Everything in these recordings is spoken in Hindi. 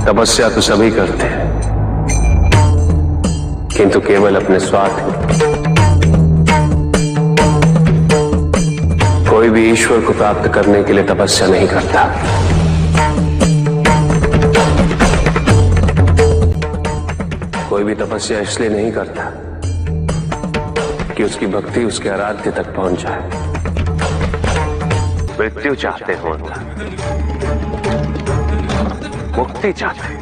तपस्या तो सभी करते हैं, किंतु केवल अपने स्वार्थ में। कोई भी ईश्वर को प्राप्त करने के लिए तपस्या नहीं करता। कोई भी तपस्या इसलिए नहीं करता कि उसकी भक्ति उसके आराध्य तक पहुंच जाए। मृत्यु चाहते हो अंदर, मुक्ति चाहते हैं,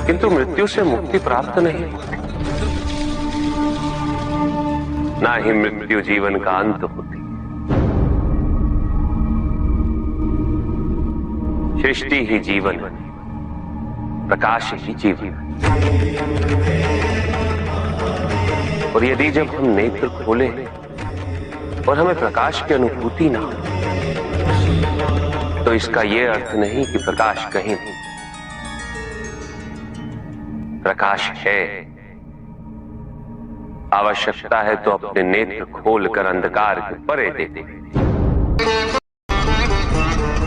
किंतु मृत्यु से मुक्ति प्राप्त नहीं होती। ना ही मृत्यु जीवन का अंत होती। सृष्टि ही जीवन, प्रकाश ही जीवन। और यदि जब हम नेत्र खोले और हमें प्रकाश की अनुभूति ना हो, तो इसका यह अर्थ नहीं कि प्रकाश कहीं नहीं। प्रकाश है। आवश्यकता है तो अपने नेत्र खोलकर अंधकार के परे दे दे।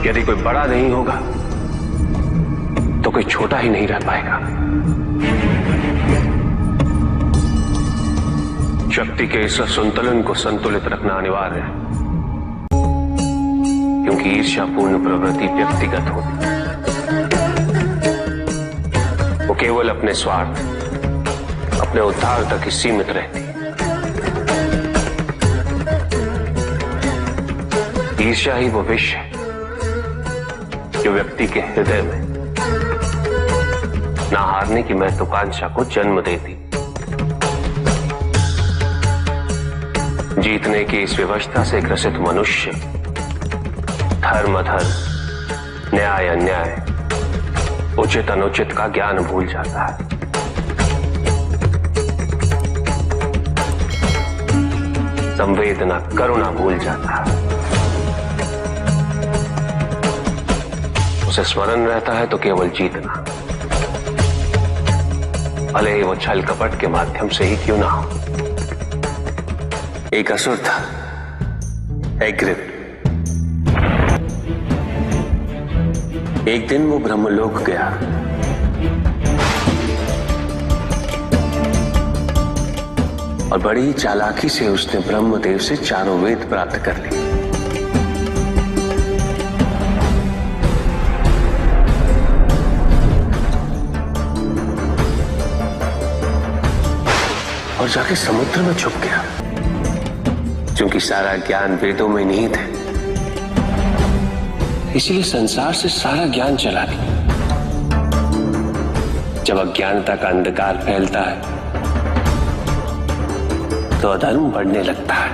यदि कोई बड़ा नहीं होगा तो कोई छोटा ही नहीं रह पाएगा। शक्ति के इस असंतुलन को संतुलित रखना अनिवार्य है, क्योंकि ईर्ष्यापूर्ण प्रवृत्ति व्यक्तिगत होती है। वो केवल अपने स्वार्थ, अपने उद्धार तक ही सीमित रहती है। ईर्ष्या ही वो विष है जो व्यक्ति के हृदय में ना हारने की महत्वाकांक्षा को जन्म देती। जीतने की इस व्यवस्था से ग्रसित मनुष्य धर्म अधर्म, न्याय अन्याय, उचित अनुचित का ज्ञान भूल जाता है। संवेदना, करुणा भूल जाता है। उसे स्मरण रहता है तो केवल जीतना, भले ही वो छल कपट के माध्यम से ही क्यों ना हो। एक असुर था, एग्रिप। एक दिन वो ब्रह्मलोक गया। और बड़ी ही चालाकी से उसने ब्रह्मदेव से चारों वेद प्राप्त कर लिए। और जाके समुद्र में छुप गया, क्योंकि सारा ज्ञान वेदों में निहित है। इसीलिए संसार से सारा ज्ञान चला गया। जब अज्ञानता का अंधकार फैलता है तो अधर्म बढ़ने लगता है।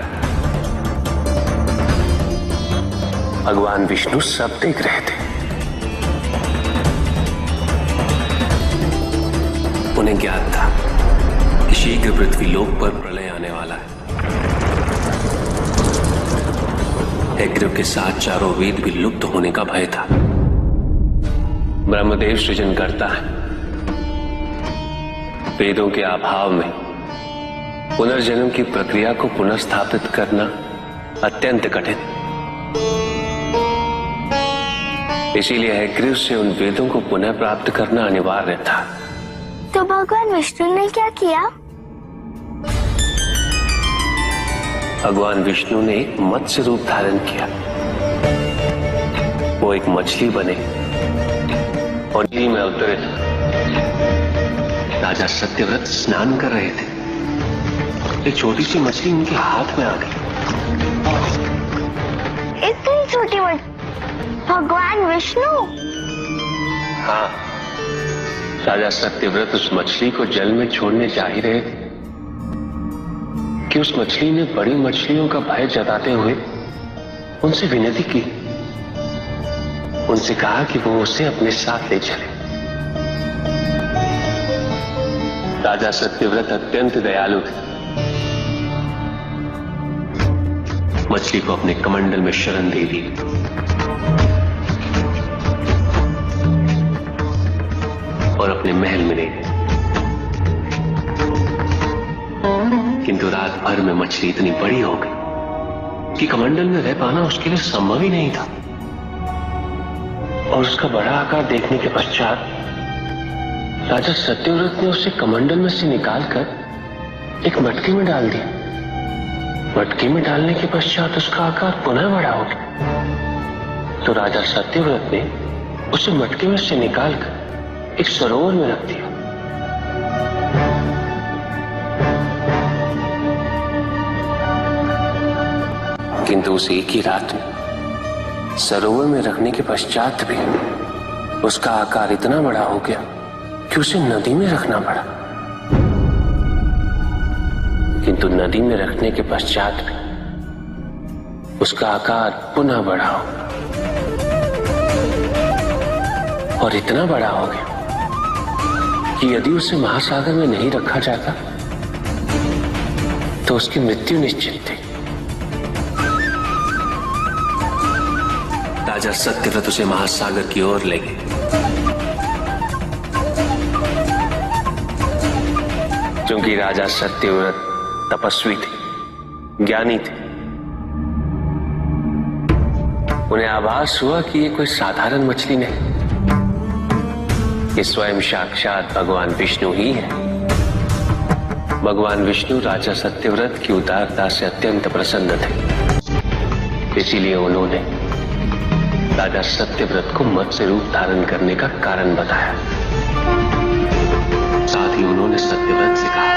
भगवान विष्णु सब देख रहे थे। उन्हें ज्ञान था कि शीघ्र पृथ्वी लोक पर प्रलय आने वाला है। एग्रिप के साथ चारों वेद भी लुप्त होने का भय था। ब्रह्मदेव सृजन करता है। वेदों के अभाव में पुनर्जन्म की प्रक्रिया को पुनर्स्थापित करना अत्यंत कठिन। इसीलिए एग्रिप से उन वेदों को पुनः प्राप्त करना अनिवार्य था। तो भगवान विष्णु ने क्या किया? भगवान विष्णु ने एक मत्स्य रूप धारण किया। वो एक मछली बने और नदी में अवतरित। राजा सत्यव्रत स्नान कर रहे थे। एक छोटी सी मछली उनके हाथ में आ गई। इतनी छोटी मछली? भगवान विष्णु? हाँ, राजा सत्यव्रत उस मछली को जल में छोड़ने जा ही रहे थे कि उस मछली ने बड़ी मछलियों का भय जताते हुए उनसे विनती की। उनसे कहा कि वो उसे अपने साथ ले चले। राजा सत्यव्रत अत्यंत दयालु थे। मछली को अपने कमंडल में शरण दे दी और अपने महल में ले गए। किंतु रात भर में मछली इतनी बड़ी हो गई कि कमंडल में रह पाना उसके लिए संभव ही नहीं था। और उसका बड़ा आकार देखने के पश्चात राजा सत्यव्रत ने उसे कमंडल में से निकालकर एक मटके में डाल दिया। मटके में डालने के पश्चात उसका आकार पुनः बड़ा हो गया। तो राजा सत्यव्रत ने उसे मटके में से निकालकर एक सरोवर में रख दिया। किंतु उस एक ही रात में सरोवर में रखने के पश्चात भी उसका आकार इतना बड़ा हो गया कि उसे नदी में रखना पड़ा। किंतु नदी में रखने के पश्चात भी उसका आकार पुनः बड़ा हो और इतना बड़ा हो गया कि यदि उसे महासागर में नहीं रखा जाता तो उसकी मृत्यु निश्चित थी। राजा सत्यव्रत उसे महासागर की ओर ले गए। क्योंकि राजा सत्यव्रत तपस्वी थे, ज्ञानी थे, उन्हें आभास हुआ कि ये कोई साधारण मछली नहीं, ये स्वयं साक्षात भगवान विष्णु ही है। भगवान विष्णु राजा सत्यव्रत की उदारता से अत्यंत प्रसन्न थे। इसीलिए उन्होंने राजा सत्यव्रत को मत्स्य रूप धारण करने का कारण बताया। साथ ही उन्होंने सत्यव्रत से कहा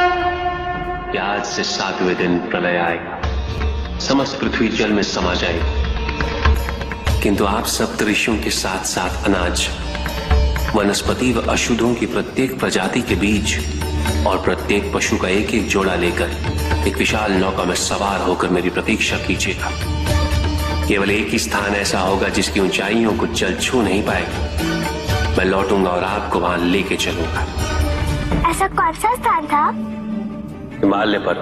कि आज से 7वें दिन प्रलय आएगा, समस्त पृथ्वी जल में समा जाएगी। किंतु आप सप्त ऋषियों के साथ साथ अनाज, वनस्पति व अशुद्धों की प्रत्येक प्रजाति के बीज और प्रत्येक पशु का एक एक जोड़ा लेकर एक विशाल नौका में सवार होकर मेरी प्रतीक्षा कीजिएगा। केवल एक ही स्थान ऐसा होगा जिसकी ऊंचाइयों को जल छू नहीं पाएगा। मैं लौटूंगा और आपको वहां लेके चलूंगा। ऐसा कौन सा स्थान था? हिमालय पर,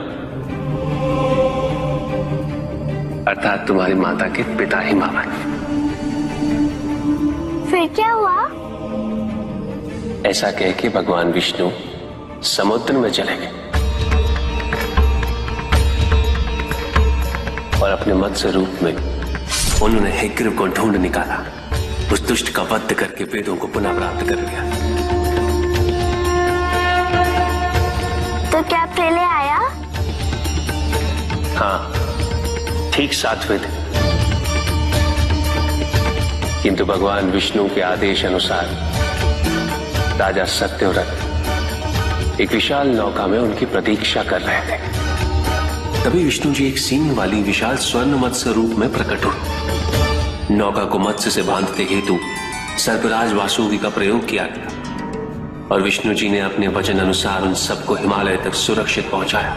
अर्थात तुम्हारी माता के पिता हिमालय। फिर क्या हुआ? ऐसा कह के भगवान विष्णु समुद्र में चले गए और अपने मत्स्य रूप में उन्होंने हिग्र को ढूंढ निकाला। उस दुष्ट का वध करके वेदों को पुनः प्राप्त कर लिया। तो क्या प्रलय आया? हाँ, ठीक 7वें दिन। किंतु भगवान विष्णु के आदेश अनुसार राजा सत्यव्रत एक विशाल नौका में उनकी प्रतीक्षा कर रहे थे। तभी विष्णु जी एक सींग वाली विशाल स्वर्ण मत्स्य रूप में प्रकट हुए। नौका को मत्स्य से बांधते हेतु सर्पराज वासुकी का प्रयोग किया गया और विष्णु जी ने अपने वचन अनुसार उन सबको हिमालय तक सुरक्षित पहुंचाया,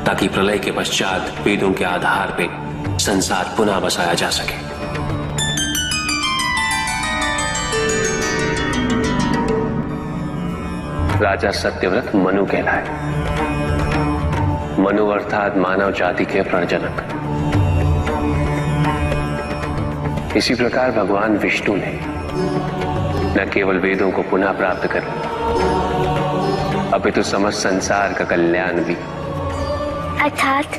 ताकि प्रलय के पश्चात वेदों के आधार पर संसार पुनः बसाया जा सके। राजा सत्यव्रत मनु कहलाए। मनु अर्थात मानव जाति के प्रजनक। इसी प्रकार भगवान विष्णु ने न केवल वेदों को पुनः प्राप्त कर अपितु समस्त संसार का कल्याण भी। अर्थात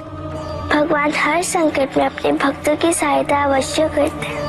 भगवान हर संकट में अपने भक्तों की सहायता अवश्य करते हैं।